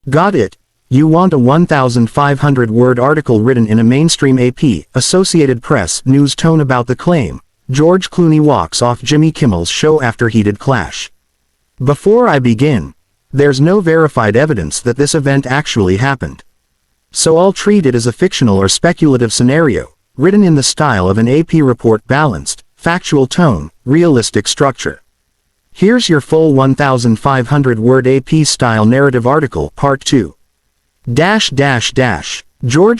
Got it. You want a 1,500-word article written in a mainstream AP, Associated Press, news tone about the claim. George Clooney walks off Jimmy Kimmel's show after heated clash. Before I begin, there's no verified evidence that this event actually happened. So I'll treat it as a fictional or speculative scenario, written in the style of an AP report: balanced, factual tone, realistic structure. Here's your full 1,500-word AP-style narrative article, Part 2. George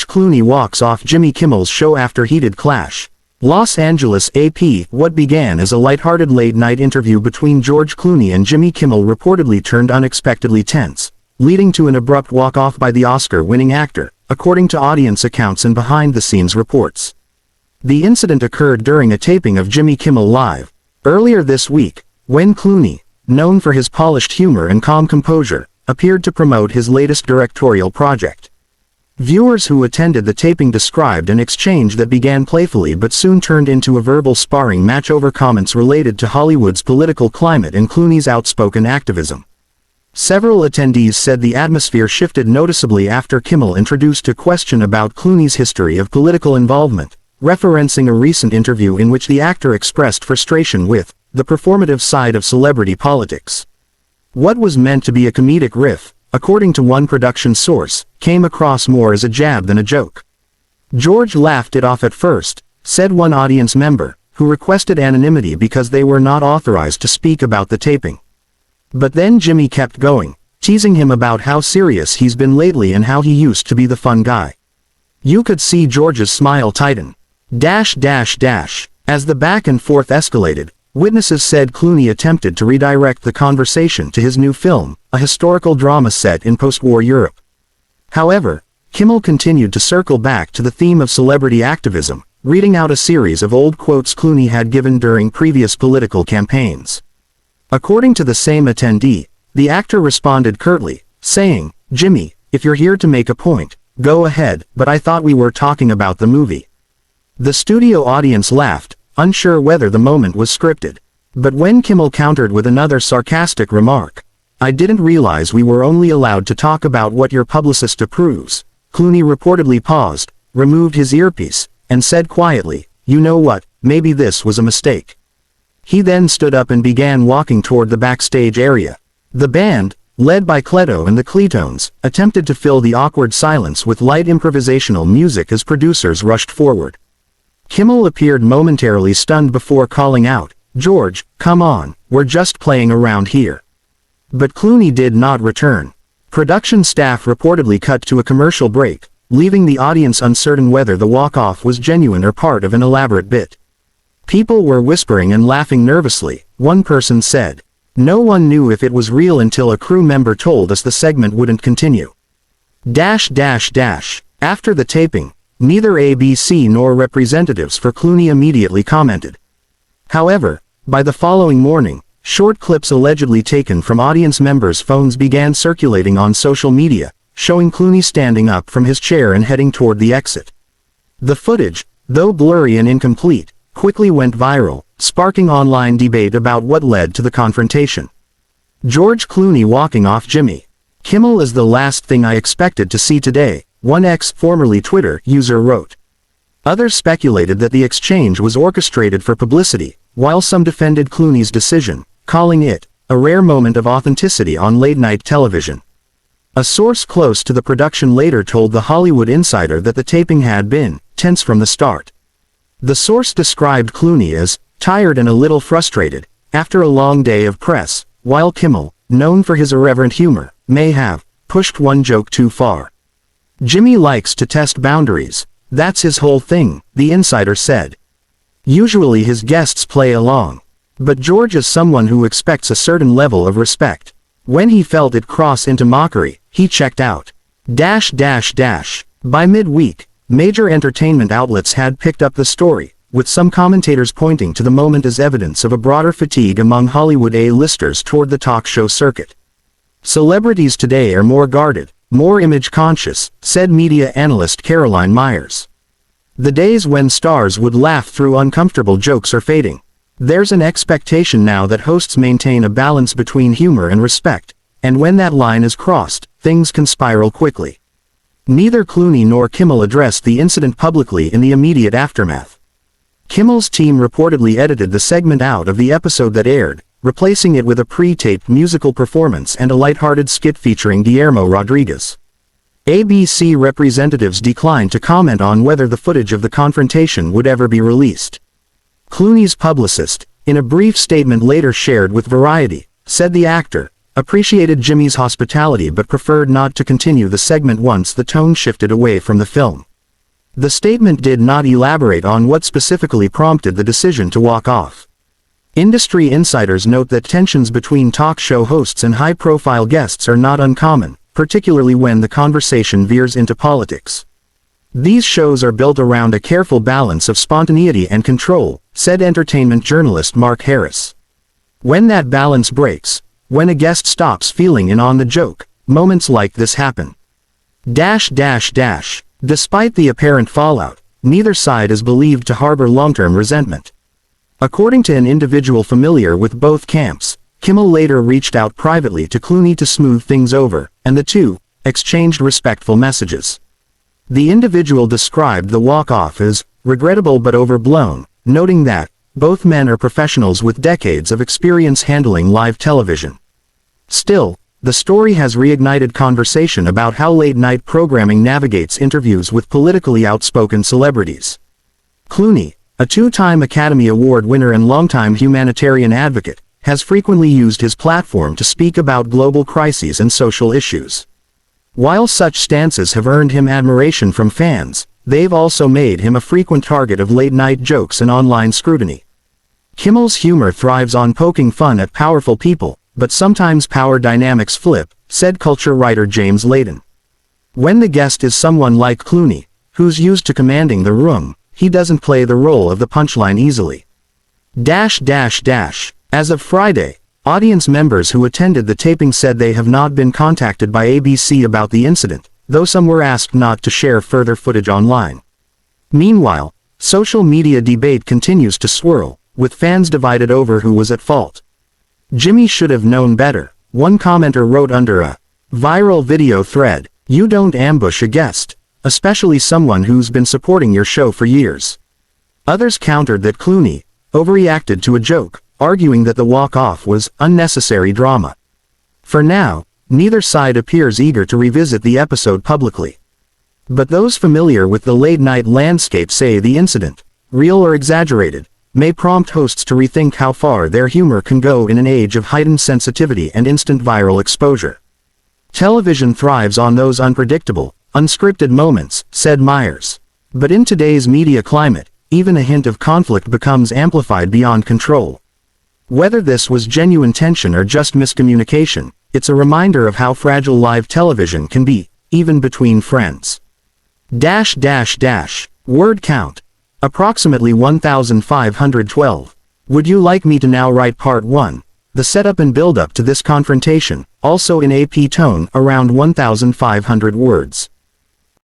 Clooney walks off Jimmy Kimmel's show after heated clash. Los Angeles AP. What began as a lighthearted late-night interview between George Clooney and Jimmy Kimmel reportedly turned unexpectedly tense, leading to an abrupt walk-off by the Oscar-winning actor, according to audience accounts and behind-the-scenes reports. The incident occurred during a taping of Jimmy Kimmel Live, earlier this week, when Clooney, known for his polished humor and calm composure, appeared to promote his latest directorial project. Viewers who attended the taping described an exchange that began playfully but soon turned into a verbal sparring match over comments related to Hollywood's political climate and Clooney's outspoken activism. Several attendees said the atmosphere shifted noticeably after Kimmel introduced a question about Clooney's history of political involvement, referencing a recent interview in which the actor expressed frustration with the performative side of celebrity politics. What was meant to be a comedic riff, according to one production source, came across more as a jab than a joke. George laughed it off at first, said one audience member, who requested anonymity because they were not authorized to speak about the taping. But then Jimmy kept going, teasing him about how serious he's been lately and how he used to be the fun guy. You could see George's smile tighten. As the back and forth escalated, witnesses said Clooney attempted to redirect the conversation to his new film, a historical drama set in post-war Europe. However, Kimmel continued to circle back to the theme of celebrity activism, reading out a series of old quotes Clooney had given during previous political campaigns. According to the same attendee, the actor responded curtly, saying, "Jimmy, if you're here to make a point, go ahead, but I thought we were talking about the movie." The studio audience laughed, unsure whether the moment was scripted. But when Kimmel countered with another sarcastic remark, "I didn't realize we were only allowed to talk about what your publicist approves," Clooney reportedly paused, removed his earpiece, and said quietly, "You know what, maybe this was a mistake." He then stood up and began walking toward the backstage area. The band, led by Cleto and the Cletones, attempted to fill the awkward silence with light improvisational music as producers rushed forward. Kimmel appeared momentarily stunned before calling out, "George, come on, we're just playing around here." But Clooney did not return. Production staff reportedly cut to a commercial break, leaving the audience uncertain whether the walk-off was genuine or part of an elaborate bit. People were whispering and laughing nervously, one person said. No one knew if it was real until a crew member told us the segment wouldn't continue. After the taping, neither ABC nor representatives for Clooney immediately commented. However, by the following morning, short clips allegedly taken from audience members' phones began circulating on social media, showing Clooney standing up from his chair and heading toward the exit. The footage, though blurry and incomplete, quickly went viral, sparking online debate about what led to the confrontation. George Clooney walking off Jimmy Kimmel is the last thing I expected to see today, one ex-formerly Twitter user wrote. Others speculated that the exchange was orchestrated for publicity, while some defended Clooney's decision, calling it a rare moment of authenticity on late-night television. A source close to the production later told The Hollywood Insider that the taping had been tense from the start. The source described Clooney as tired and a little frustrated after a long day of press, while Kimmel, known for his irreverent humor, may have pushed one joke too far. "Jimmy likes to test boundaries. That's his whole thing," the insider said. Usually his guests play along. But George is someone who expects a certain level of respect. When he felt it cross into mockery, he checked out. By midweek, major entertainment outlets had picked up the story, with some commentators pointing to the moment as evidence of a broader fatigue among Hollywood A-listers toward the talk show circuit. "Celebrities today are more guarded, more image-conscious," said media analyst Caroline Myers. "The days when stars would laugh through uncomfortable jokes are fading. There's an expectation now that hosts maintain a balance between humor and respect, and when that line is crossed, things can spiral quickly. Neither Clooney nor Kimmel addressed the incident publicly in the immediate aftermath. Kimmel's team reportedly edited the segment out of the episode that aired, replacing it with a pre-taped musical performance and a lighthearted skit featuring Guillermo Rodriguez. ABC representatives declined to comment on whether the footage of the confrontation would ever be released. Clooney's publicist, in a brief statement later shared with Variety, said the actor appreciated Jimmy's hospitality but preferred not to continue the segment once the tone shifted away from the film. The statement did not elaborate on what specifically prompted the decision to walk off. Industry insiders note that tensions between talk show hosts and high-profile guests are not uncommon, particularly when the conversation veers into politics. These shows are built around a careful balance of spontaneity and control, said entertainment journalist Mark Harris. When that balance breaks, when a guest stops feeling in on the joke, moments like this happen. Despite the apparent fallout, neither side is believed to harbor long-term resentment. According to an individual familiar with both camps, Kimmel later reached out privately to Clooney to smooth things over, and the two exchanged respectful messages. The individual described the walk-off as regrettable but overblown, noting that both men are professionals with decades of experience handling live television. Still, the story has reignited conversation about how late-night programming navigates interviews with politically outspoken celebrities. Clooney, a two-time Academy Award winner and longtime humanitarian advocate, has frequently used his platform to speak about global crises and social issues. While such stances have earned him admiration from fans, they've also made him a frequent target of late-night jokes and online scrutiny. Kimmel's humor thrives on poking fun at powerful people, but sometimes power dynamics flip, said culture writer James Layden. When the guest is someone like Clooney, who's used to commanding the room, he doesn't play the role of the punchline easily. As of Friday, audience members who attended the taping said they have not been contacted by ABC about the incident, though some were asked not to share further footage online. Meanwhile, social media debate continues to swirl, with fans divided over who was at fault. Jimmy should have known better, one commenter wrote under a viral video thread. You don't ambush a guest, especially someone who's been supporting your show for years. Others countered that Clooney overreacted to a joke, arguing that the walk-off was unnecessary drama. For now, neither side appears eager to revisit the episode publicly. But those familiar with the late-night landscape say the incident, real or exaggerated, may prompt hosts to rethink how far their humor can go in an age of heightened sensitivity and instant viral exposure. Television thrives on those unpredictable, unscripted moments, said Myers. But in today's media climate, even a hint of conflict becomes amplified beyond control. Whether this was genuine tension or just miscommunication, it's a reminder of how fragile live television can be, even between friends. Word count. Approximately 1,512. Would you like me to now write part 1? The setup and build-up to this confrontation, also in AP tone, around 1,500 words.